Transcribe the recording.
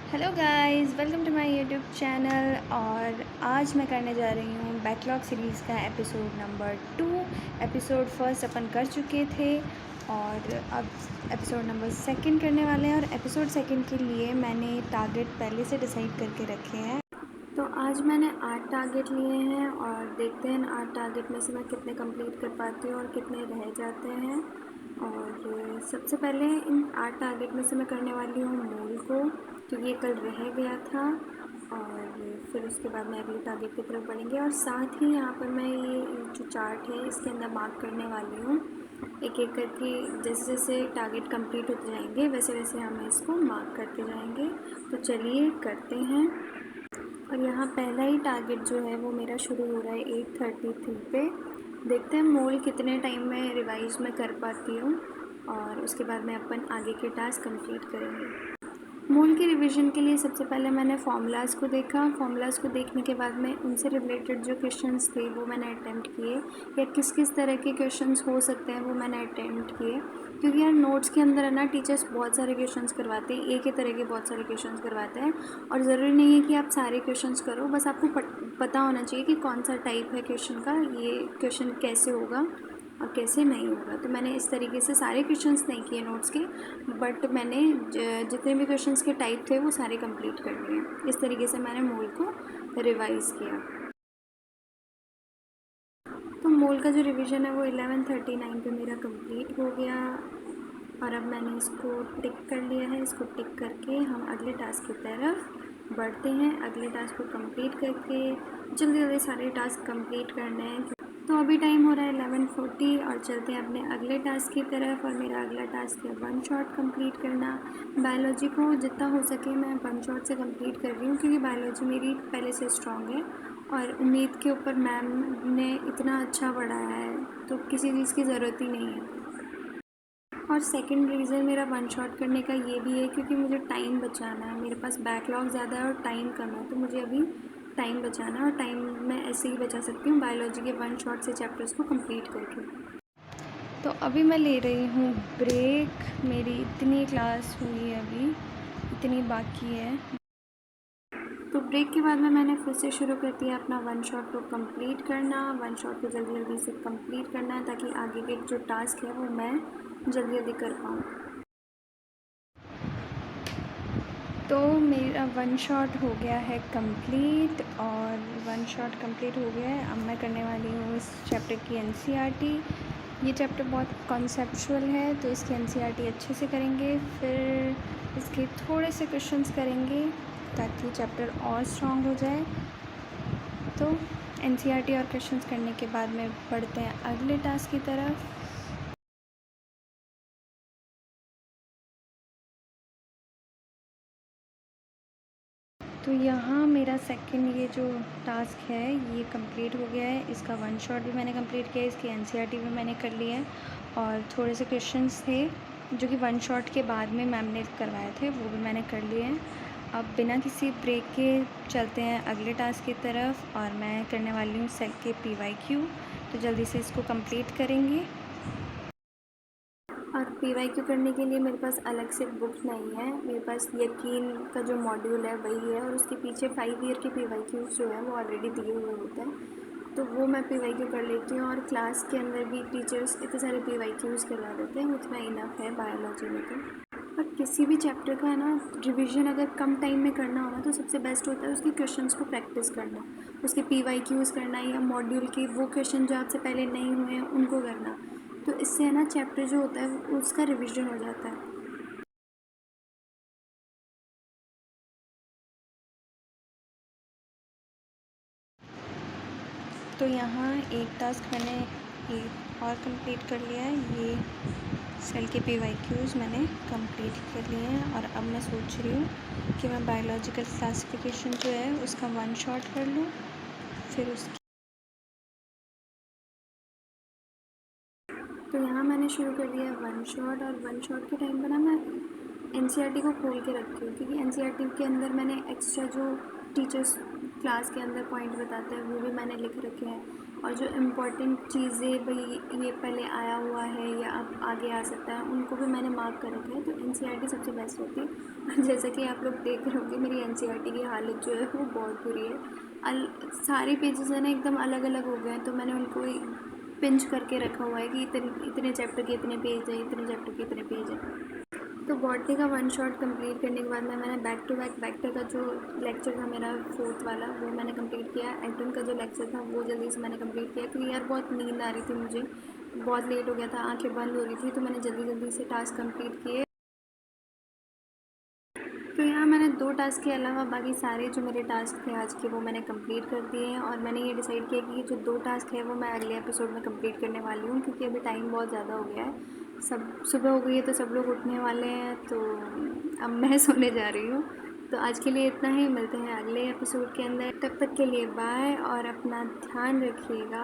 Hello guys, welcome to my YouTube channel. और आज मैं करने जा रही हूँ बैकलॉग सीरीज़ का एपिसोड नंबर 2। एपिसोड फर्स्ट अपन कर चुके थे और अब एपिसोड नंबर सेकंड करने वाले हैं। और एपिसोड सेकंड के लिए मैंने टारगेट पहले से डिसाइड करके रखे हैं। तो आज मैंने 8 टारगेट लिए हैं और देखते हैं 8 टारगेट में से मैं कितने कंप्लीट कर पाती हूँ और कितने रह जाते हैं। और सबसे पहले इन 8 टारगेट में से मैं करने वाली हूँ मूल को, क्योंकि ये कल रह गया था। और फिर उसके बाद मैं अगले टारगेट की तरफ बढ़ेंगे। और साथ ही यहाँ पर मैं ये जो चार्ट है इसके अंदर मार्क करने वाली हूँ एक एक करके। जैसे जैसे टारगेट कंप्लीट होते जाएंगे वैसे वैसे हम इसको मार्क करते जाएंगे। तो चलिए करते हैं। और यहाँ पहला ही टारगेट जो है वो मेरा शुरू हो रहा है 8:33 पे। देखते हैं मोल कितने टाइम में रिवाइज में कर पाती हूँ और उसके बाद में अपन आगे के टास्क कंप्लीट करेंगे। मोल के रिवीजन के लिए सबसे पहले मैंने फार्मूलाज़ को देखा। फार्मूलाज़ को देखने के बाद में उनसे रिलेटेड जो क्वेश्चंस थे वो मैंने अटेम्प्ट किए, या किस किस तरह के क्वेश्चंस हो सकते हैं वो मैंने अटेम्प्ट किए। क्योंकि यार नोट्स के अंदर है ना, टीचर्स बहुत सारे क्वेश्चंस करवाते हैं, एक ही तरह के बहुत सारे क्वेश्चंस करवाते हैं। और ज़रूरी नहीं है कि आप सारे क्वेश्चंस करो, बस आपको पता होना चाहिए कि कौन सा टाइप है क्वेश्चन का, ये क्वेश्चन कैसे होगा और कैसे नहीं होगा। तो मैंने इस तरीके से सारे क्वेश्चंस नहीं किए नोट्स के, बट मैंने जितने भी क्वेश्चंस के टाइप थे वो सारे कंप्लीट कर लिए। इस तरीके से मैंने मोल को रिवाइज़ किया। तो मोल का जो रिवीजन है वो 11:39 पे मेरा कंप्लीट हो गया। और अब मैंने इसको टिक कर लिया है। इसको टिक करके हम अगले टास्क की तरफ बढ़ते हैं। अगले टास्क को कंप्लीट करके जल्दी जल्दी सारे टास्क कंप्लीट करने हैं। तो अभी टाइम हो रहा है 11:40 और चलते हैं अपने अगले टास्क की तरफ। और मेरा अगला टास्क है वन शॉट कंप्लीट करना। बायोलॉजी को जितना हो सके मैं वन शॉट से कंप्लीट कर रही हूँ, क्योंकि बायोलॉजी मेरी पहले से स्ट्रॉन्ग है और उम्मीद के ऊपर मैम ने इतना अच्छा पढ़ाया है तो किसी चीज़ की ज़रूरत ही नहीं है। और सेकंड रीज़न मेरा वन शॉट करने का ये भी है क्योंकि मुझे टाइम बचाना है। मेरे पास बैकलॉग ज़्यादा है और टाइम कम है, तो मुझे अभी टाइम बचाना है। और टाइम मैं ऐसे ही बचा सकती हूँ बायोलॉजी के वन शॉट से चैप्टर्स को कंप्लीट करके। तो अभी मैं ले रही हूँ ब्रेक। मेरी इतनी क्लास हुई है, अभी इतनी बाकी है। तो ब्रेक के बाद में मैंने फिर से शुरू कर दिया अपना वन शॉट को कंप्लीट करना। वन शॉट को जल्दी जल्दी से कंप्लीट करना है ताकि आगे के जो टास्क है वो मैं जल्दी जल्दी कर पाऊँ। तो मेरा वन शॉट हो गया है कंप्लीट। और वन शॉट कंप्लीट हो गया है। अब मैं करने वाली हूँ इस चैप्टर की एनसीईआरटी। ये चैप्टर बहुत कॉन्सेप्चुअल है तो इसकी एनसीईआरटी अच्छे से करेंगे, फिर इसके थोड़े से क्वेश्चंस करेंगे ताकि चैप्टर और स्ट्रॉन्ग हो जाए। तो एनसीईआरटी और क्वेश्चंस करने के बाद में बढ़ते हैं अगले टास्क की तरफ। तो यहाँ मेरा सेकंड ये जो टास्क है ये कंप्लीट हो गया है। इसका वन शॉट भी मैंने कंप्लीट किया है, इसकी एनसीईआरटी भी मैंने कर ली है। और थोड़े से क्वेश्चंस थे जो कि वन शॉट के बाद में मैम ने करवाए थे, वो भी मैंने कर लिए हैं। अब बिना किसी ब्रेक के चलते हैं अगले टास्क की तरफ। और मैं करने वाली हूँ सेक के PYQ, तो जल्दी से इसको कंप्लीट करेंगे। और PYQ करने के लिए मेरे पास अलग से बुक नहीं है। मेरे पास यकीन का जो मॉड्यूल है वही है, और उसके पीछे 5 ईयर के PYQs जो है वो ऑलरेडी दिए हुए होते हैं, तो वो मैं PYQ कर लेती हूँ। और क्लास के अंदर भी टीचर्स इतने सारे PYQs करवा देते हैं, उतना इनफ है बायोलॉजी में। तो और किसी भी चैप्टर का है ना रिविज़न अगर कम टाइम में करना हो ना तो सबसे बेस्ट होता है उसके क्वेश्चंस को प्रैक्टिस करना, उसके PYQs करना, या मॉड्यूल के वो क्वेश्चन जो आपसे पहले नहीं हुए हैं उनको करना। तो इससे है ना चैप्टर जो होता है उसका रिवीजन हो जाता है। तो यहाँ एक टास्क मैंने ये और कंप्लीट कर लिया है। ये सेल के PYQs मैंने कंप्लीट कर लिए हैं। और अब मैं सोच रही हूँ कि मैं बायोलॉजिकल क्लासिफिकेशन जो है उसका वन शॉट कर लूँ, फिर उसकी। तो यहाँ मैंने शुरू कर दिया वन शॉट। और वन शॉट के टाइम पर ना मैं एनसीईआरटी को खोल के रखती हूँ, क्योंकि एनसीईआरटी के अंदर मैंने एक्स्ट्रा जो टीचर्स क्लास के अंदर पॉइंट बताते हैं वो भी मैंने लिख रखे हैं। और जो इम्पोर्टेंट चीज़ें भाई ये पहले आया हुआ है या अब आगे आ सकता है, उनको भी मैंने मार्क कर रखा है। तो एनसीईआरटी सबसे बेस्ट होती है। और जैसा कि आप लोग देख रहे होंगे, मेरी एनसीईआरटी की हालत जो है वो बहुत बुरी है। सारे पेजेस है ना एकदम अलग अलग हो गए हैं, तो मैंने उनको पिंच करके रखा हुआ है कि इतने इतने चैप्टर के इतने पेज हैं, इतने चैप्टर के इतने पेज हैं। तो बॉटनी का वन शॉट कंप्लीट करने के बाद में मैंने बैक टू बैक वेक्टर का जो लेक्चर था मेरा फोर्थ वाला, वो मैंने कंप्लीट किया। एटम का जो लेक्चर था वो जल्दी से मैंने कंप्लीट किया, क्योंकि यार बहुत नींद आ रही थी मुझे, बहुत लेट हो गया था, आंखें बंद हो रही थी, तो मैंने जल्दी जल्दी से टास्क कंप्लीट किए। तो यहाँ मैंने 2 टास्क के अलावा बाकी सारे जो मेरे टास्क थे आज के, वो मैंने कंप्लीट कर दिए हैं। और मैंने ये डिसाइड किया कि ये जो 2 टास्क है वो मैं अगले एपिसोड में कंप्लीट करने वाली हूँ, क्योंकि अभी टाइम बहुत ज़्यादा हो गया है। सब सुबह हो गई है, तो सब लोग उठने वाले हैं, तो अब मैं सोने जा रही हूँ। तो आज के लिए इतना ही, मिलते हैं अगले एपिसोड के अंदर। तब तक के लिए बाय, और अपना ध्यान रखिएगा।